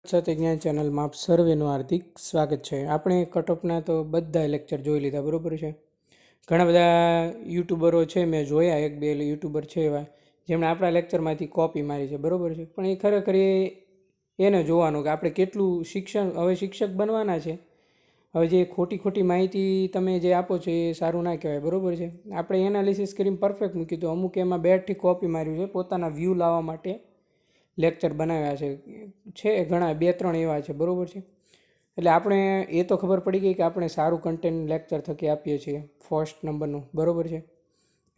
સત્ય જ્ઞાન ચેનલમાં આપ સર્વેનું હાર્દિક સ્વાગત છે. આપણે કટઓફના તો બધા લેક્ચર જોઈ લીધા, બરાબર છે. ઘણા બધા યુટ્યુબરો છે, મેં જોયા, એક બે યુટ્યુબર છે એવા જેમણે આપણા લેક્ચરમાંથી કોપી મારી છે, બરાબર છે. પણ એ ખરેખર એને જોવાનું કે આપણે કેટલું હવે શિક્ષક બનવાના છે. હવે જે ખોટી માહિતી તમે જે આપો છો એ સારું ના કહેવાય, બરાબર છે. આપણે એનાલિસિસ કરીને પરફેક્ટ મૂક્યું હતું. અમુક એમાં બેડથી કોપી માર્યું છે પોતાના વ્યૂ લાવવા માટે લેક્ચર બનાવ્યા છે ઘણા 2-3 એવા છે, બરાબર છે. એટલે આપણે એ તો ખબર પડી ગઈ કે આપણે સારું કન્ટેન્ટ લેક્ચર થકી આપીએ છીએ ફર્સ્ટ નંબરનું, બરાબર છે.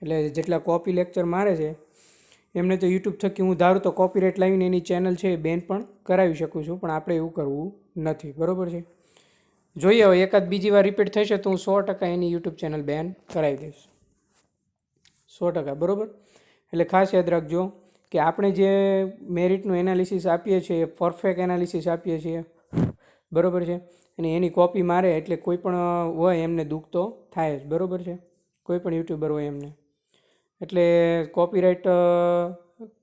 એટલે જેટલા કોપી લેક્ચર મારે છે એમને તો યુટ્યુબ થકી હું ધારું તો કોપીરાઇટ લાવીને એની ચેનલ છે એ બેન પણ કરાવી શકું છું, પણ આપણે એવું કરવું નથી, બરાબર છે. જોઈએ હવે એકાદ બીજી વાર રિપીટ થશે તો હું 100% એની યુટ્યુબ ચેનલ બેન કરાવી દઈશ, 100%, બરાબર. એટલે ખાસ યાદ રાખજો કે આપણે જે મેરિટનું એનાલિસિસ આપીએ છીએ પરફેક્ટ એનાલિસિસ આપીએ છીએ, બરાબર છે. અને એની કોપી મારે એટલે કોઈ પણ હોય એમને દુઃખ તો થાય જ, બરાબર છે. કોઈ પણ યુટ્યુબર હોય એમને. એટલે કોપીરાઇટ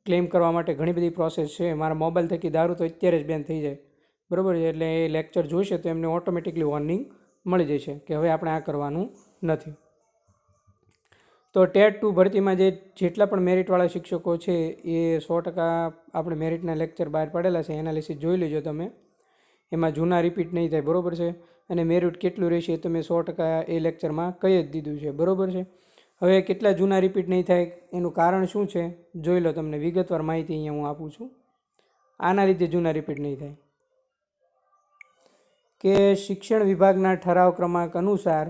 ક્લેમ કરવા માટે ઘણી બધી પ્રોસેસ છે. મારા મોબાઈલ થકી ધારું તો અત્યારે જ બેન થઈ જાય, બરાબર છે. એટલે એ લેક્ચર જોઈશે તો એમને ઓટોમેટિકલી વોર્નિંગ મળી જશે કે હવે આપણે આ કરવાનું નથી. તો ટેટ 2 ભરતીમાં જેટલા પણ મેરિટવાળા શિક્ષકો છે એ 100% આપણે મેરિટના લેક્ચર બહાર પાડેલા છે, એનાલિસિસ જોઈ લેજો તમે. એમાં જૂના રિપીટ નહીં થાય, બરાબર છે. અને મેરિટ કેટલું રહેશે એ તમે 100% એ લેક્ચરમાં કહી જ દીધું છે, બરાબર છે. હવે કેટલા જૂના રિપીટ નહીં થાય એનું કારણ શું છે જોઈ લો. તમને વિગતવાર માહિતી અહીંયા હું આપું છું. આના લીધે જૂના રિપીટ નહીં થાય કે શિક્ષણ વિભાગના ઠરાવ ક્રમાંક અનુસાર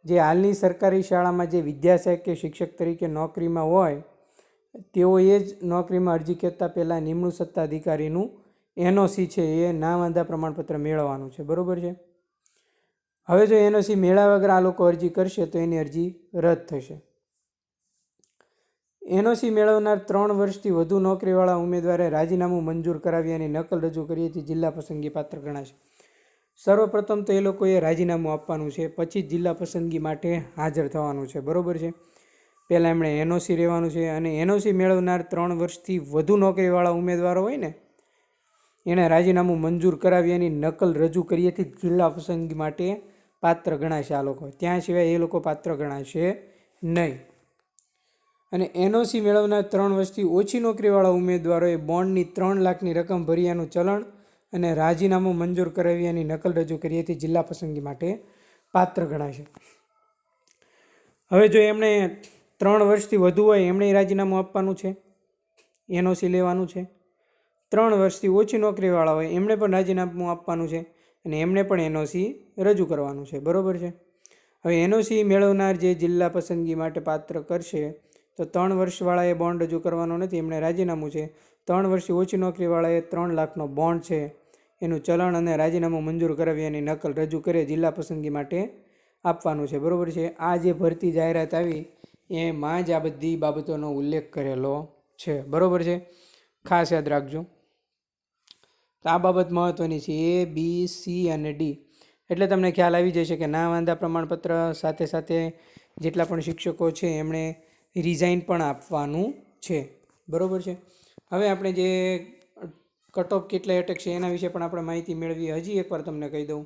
જે હાલની સરકારી શાળામાં જે વિદ્યાસહાયક કે શિક્ષક તરીકે નોકરીમાં હોય તેઓએ જ નોકરીમાં અરજી કરતાં પહેલાં નિમણૂક સત્તાધિકારીનું એનઓસી છે એ નામવાંધા પ્રમાણપત્ર મેળવવાનું છે, બરાબર છે. હવે જો એનઓસી મેળવ્યા વગર આ લોકો અરજી કરશે તો એની અરજી રદ થશે. એનઓસી મેળવનાર 3 વર્ષથી વધુ નોકરીવાળા ઉમેદવારે રાજીનામું મંજૂર કરાવ્યાની નકલ રજૂ કરીએથી જિલ્લા પસંદગી પાત્ર ગણાશે. સર્વપ્રથમ તો એ લોકોએ રાજીનામું આપવાનું છે, પછી જ જિલ્લા પસંદગી માટે હાજર થવાનું છે, બરાબર છે. પહેલાં એમણે એનઓસી રહેવાનું છે અને એનઓસી મેળવનાર 3 વર્ષથી વધુ નોકરીવાળા ઉમેદવારો હોય ને એણે રાજીનામું મંજૂર કરાવ્યાની નકલ રજૂ કરીએથી જિલ્લા પસંદગી માટે પાત્ર ગણાશે આ લોકો. ત્યાં સિવાય એ લોકો પાત્ર ગણાશે નહીં. અને એનઓસી મેળવનાર 3 વર્ષથી ઓછી નોકરીવાળા ઉમેદવારોએ બોન્ડની 3 લાખની રકમ ભર્યાનું ચલણ અને રાજીનામું મંજૂર કરાવ્યાની નકલ રજૂ કરીએથી જિલ્લા પસંદગી માટે પાત્ર ગણાશે. હવે જો એમણે 3 વર્ષથી વધુ હોય એમણે રાજીનામું આપવાનું છે, એનઓસી લેવાનું છે. 3 વર્ષથી ઓછી નોકરીવાળા હોય એમણે પણ રાજીનામું આપવાનું છે અને એમણે પણ એનઓસી રજૂ કરવાનું છે, બરાબર છે. હવે એનઓસી મેળવનાર જે જિલ્લા પસંદગી માટે પાત્ર કરશે તો 3 વર્ષવાળાએ બોન્ડ રજૂ કરવાનો નથી, એમણે રાજીનામું છે. 3 વર્ષથી ઓછી નોકરીવાળાએ 3 લાખનો બોન્ડ છે એનું ચલણ અને રાજીનામું મંજૂર કરાવ્યાની નકલ રજૂ કરે જિલ્લા પસંદગી માટે આપવાનું છે, બરાબર છે. આ જે ભરતી જાહેરાત આવી એમાં જ આ બધી બાબતોનો ઉલ્લેખ કરેલો છે, બરાબર છે. ખાસ યાદ રાખજો. આ બાબત મહત્ત્વની છે. A, B, C અને D. એટલે તમને ખ્યાલ આવી જશે કે નામવાંધા પ્રમાણપત્ર સાથે સાથે જેટલા પણ શિક્ષકો છે એમણે રિઝાઇન પણ આપવાનું છે, બરાબર છે. હવે આપણે જે કટઓફ કેટલા અટક છે એના વિશે પણ આપણે માહિતી મેળવી. હજી એકવાર તમને કહી દઉં,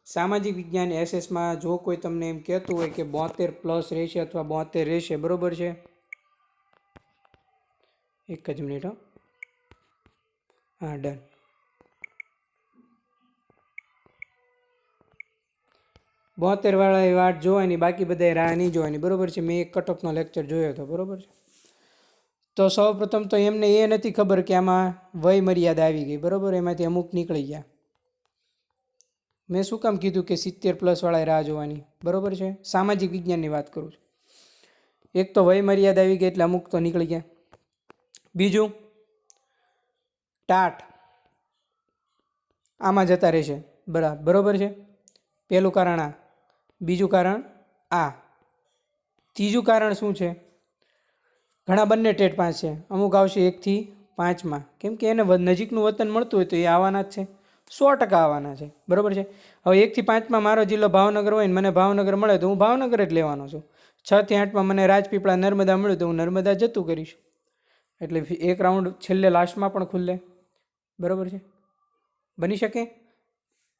સામાજિક વિજ્ઞાન એસએસમાં જો કોઈ તમને એમ કહેતું હોય કે 72+ રહેશે અથવા 72 રહેશે, બરાબર છે. એક જ મિનિટ, હા, ડન. 72 વાળાએ વાટ જોવાની, બાકી બધાએ રાહ નહીં જોવાની, બરાબર છે. મેં એક કટઓફનો લેક્ચર જોયો હતો, બરાબર છે. તો સૌપ્રથમ તો એમને એ નથી ખબર કે આમાં વય મર્યાદા આવી ગઈ, બરાબર. એમાંથી અમુક નીકળી ગયા. મેં શું કામ કીધું કે 70+ વાળાએ રાહ જોવાની, બરાબર છે. સામાજિક વિજ્ઞાનની વાત કરું છું. એક તો વય મર્યાદા આવી ગઈ એટલે અમુક તો નીકળી ગયા. બીજું ટાટ આમાં જતા રહેશે, બરાબર છે. પહેલું કારણ આ, બીજું કારણ આ, ત્રીજું કારણ શું છે? ઘણા બંને ટેટ 5 છે, અમુક આવશે 1 થી 5માં, કેમ કે એને નજીકનું વતન મળતું હોય તો એ આવવાના જ છે, 100% આવવાના છે, બરાબર છે. હવે 1 થી 5માં મારો જિલ્લો ભાવનગર હોય ને મને ભાવનગર મળે તો હું ભાવનગર જ લેવાનો છું. 6 થી 8માં મને રાજપીપળા નર્મદા મળ્યું તો હું નર્મદા જતું કરીશ. એટલે એક રાઉન્ડ છેલ્લે લાસ્ટમાં પણ ખુલ્લે, બરાબર છે. બની શકે?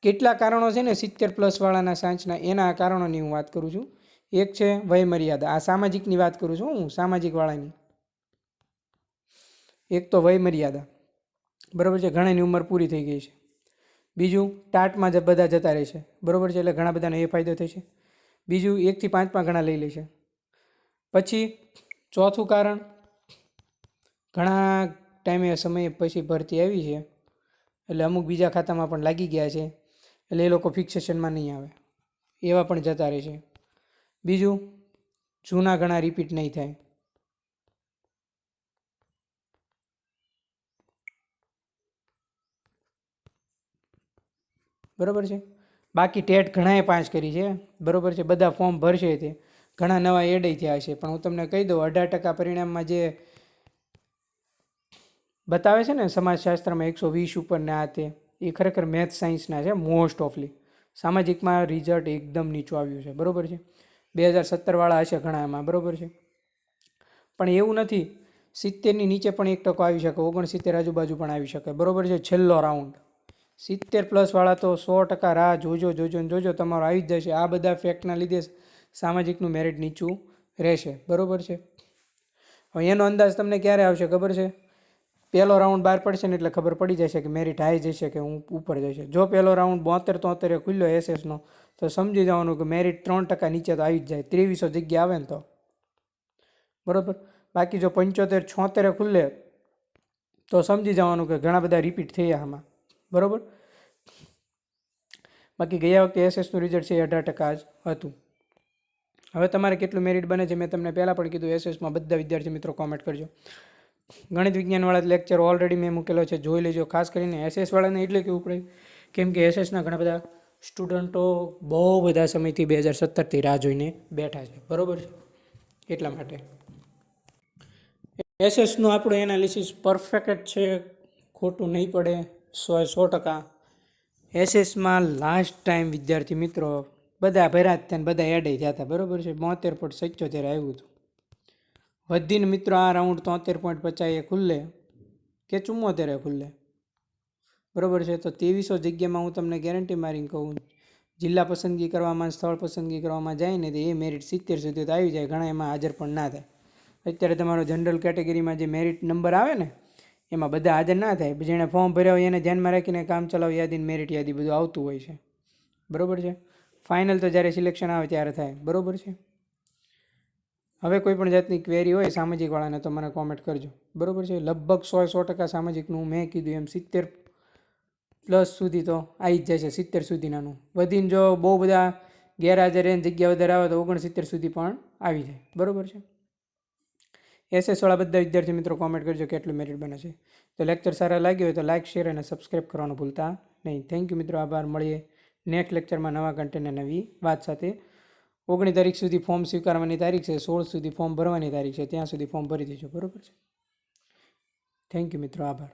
કેટલા કારણો છે ને 70+ વાળાના સાયન્સના, એના કારણોની હું વાત કરું છું. એક છે વય મર્યાદા, આ સામાજિકની વાત કરું છું હું, સામાજિક વાળાની. એક તો વય મર્યાદા, બરાબર છે, ઘણાની ઉંમર પૂરી થઈ ગઈ છે. બીજું, ટાટમાં જ બધા જતા રહેશે, બરાબર છે, એટલે ઘણા બધાને એ ફાયદો થશે. બીજું, 1 થી 5 ઘણા લઈ લેશે. પછી ચોથું કારણ, ઘણા ટાઈમે સમય પછી ભરતી આવી છે, એટલે અમુક બીજા ખાતામાં પણ લાગી ગયા છે, એટલે એ લોકો ફિક્સેશનમાં નહીં આવે, એવા પણ જતા રહેશે. બીજું, જૂના ઘણા રિપીટ નહીં થાય. બરાબર છે. બાકી ટેટ ઘણાએ પાસ કરી છે, બરાબર છે, બધા ફોર્મ ભરશે, તે ઘણા નવા એડ થયા છે. પણ હું તમને કહી દઉં, 18% પરિણામમાં જે બતાવે છે ને સમાજશાસ્ત્રમાં 120 ઉપર ને આ તે, એ ખરેખર મેથ સાયન્સના છે મોસ્ટ ઓફલી. સામાજિકમાં રિઝલ્ટ એકદમ નીચું આવ્યું છે, બરાબર છે. 2017 વાળા હશે ઘણા એમાં, બરાબર છે. પણ એવું નથી, 70ની નીચે પણ 1% આવી શકે, 69 આજુબાજુ પણ આવી શકે, બરાબર છે. છેલ્લો રાઉન્ડ 70+ વાળા તો 100% રાહ જોજો ને જોજો, તમારો આવી જ જશે. આ બધા ફેક્ટના લીધે સામાજિકનું મેરિટ નીચું રહેશે, બરાબર છે. હવે એનો અંદાજ તમને ક્યારે આવશે ખબર છે? પહેલો રાઉન્ડ બહાર પડશે ને એટલે ખબર પડી જશે કે મેરિટ હાઈ જશે કે હું ઉપર જશે. જો પહેલો રાઉન્ડ 72-73 ખુલ્યો એસએસનો, તો સમજી જવાનું કે મેરિટ 3% નીચે તો આવી જ જાય, 2300 જગ્યા આવે ને તો, બરાબર. બાકી જો 75-76 ખુલ્લે તો સમજી જવાનું કે ઘણા બધા રિપીટ થયા આમાં, બરાબર. બાકી ગયા વખતે એસએસનું રિઝલ્ટ છે 18% જ હતું. હવે તમારે કેટલું મેરિટ બને છે મેં તમને પહેલાં પણ કીધું, એસએસમાં બધા વિદ્યાર્થી મિત્રો કોમેન્ટ કરજો. ગણિત વિજ્ઞાનવાળા લેક્ચર ઓલરેડી મેં મૂકેલો છે, જોઈ લેજો. ખાસ કરીને એસએસવાળાને એટલે કેવું પડે, કેમ કે એસએસના ઘણા બધા સ્ટુડન્ટો બહુ બધા સમયથી 2017થી રાહ જોઈને બેઠા છે, બરાબર છે, એટલા માટે. એસએસનું આપણું એનાલિસિસ પરફેક્ટ છે, ખોટું નહીં પડે, 100%. એસએસમાં લાસ્ટ ટાઈમ વિદ્યાર્થી મિત્રો બધા ભર્યા જ થયા ને બધા એડે થયા હતા, બરાબર છે. 72.77 આવ્યું હતું. વધીને મિત્રો આ રાઉન્ડ 73.50 ખુલ્લે કે 74 ખુલ્લે, બરાબર છે. તો 2300 જગ્યામાં હું તમને ગેરંટી મારીને કહું, જિલ્લા પસંદગી કરવામાં, સ્થળ પસંદગી કરવામાં જાય ને તો એ મેરિટ 70 સુધી તો આવી જાય, ઘણા એમાં હાજર પણ ના થાય. અત્યારે તમારો જનરલ કેટેગરીમાં જે મેરિટ નંબર આવે ને, એમાં બધા હાજર ના થાય. જેણે ફોર્મ ભર્યા હોય એને ધ્યાનમાં રાખીને કામ ચલાવ યાદી, મેરિટ યાદી બધું આવતું હોય છે, બરાબર છે. ફાઇનલ તો જ્યારે સિલેક્શન આવે ત્યારે થાય, બરાબર છે. હવે કોઈ પણ જાતની ક્વેરી હોય સામાજિકવાળાને તો મને કોમેન્ટ કરજો, બરાબર છે. લગભગ 100% સામાજિકનું મેં કીધું એમ 70+ સુધી તો આવી જ જશે, 70 સુધીનાનું. વધીને જો બહુ બધા ગેરહાજર રહે જગ્યા વધારે આવે તો 69 સુધી પણ આવી જાય, બરાબર છે. એસએસવાળા બધા વિદ્યાર્થી મિત્રો કોમેન્ટ કરજો કેટલું મેરિટ બને છે. તો લેક્ચર સારા લાગ્યો હોય તો લાઇક, શેર અને સબસ્ક્રાઈબ કરવાનું ભૂલતા નહીં. થેન્ક યુ મિત્રો, આભાર. મળીએ નેક્સ્ટ લેક્ચરમાં નવા કન્ટેન્ટ અને નવી વાત સાથે. 19 તારીખ સુધી ફોર્મ સ્વીકારવાની તારીખ છે, 16 સુધી ફોર્મ ભરવાની તારીખ છે, ત્યાં સુધી ફોર્મ ભરી દેજો, બરાબર છે. થેન્ક યુ મિત્રો, આભાર.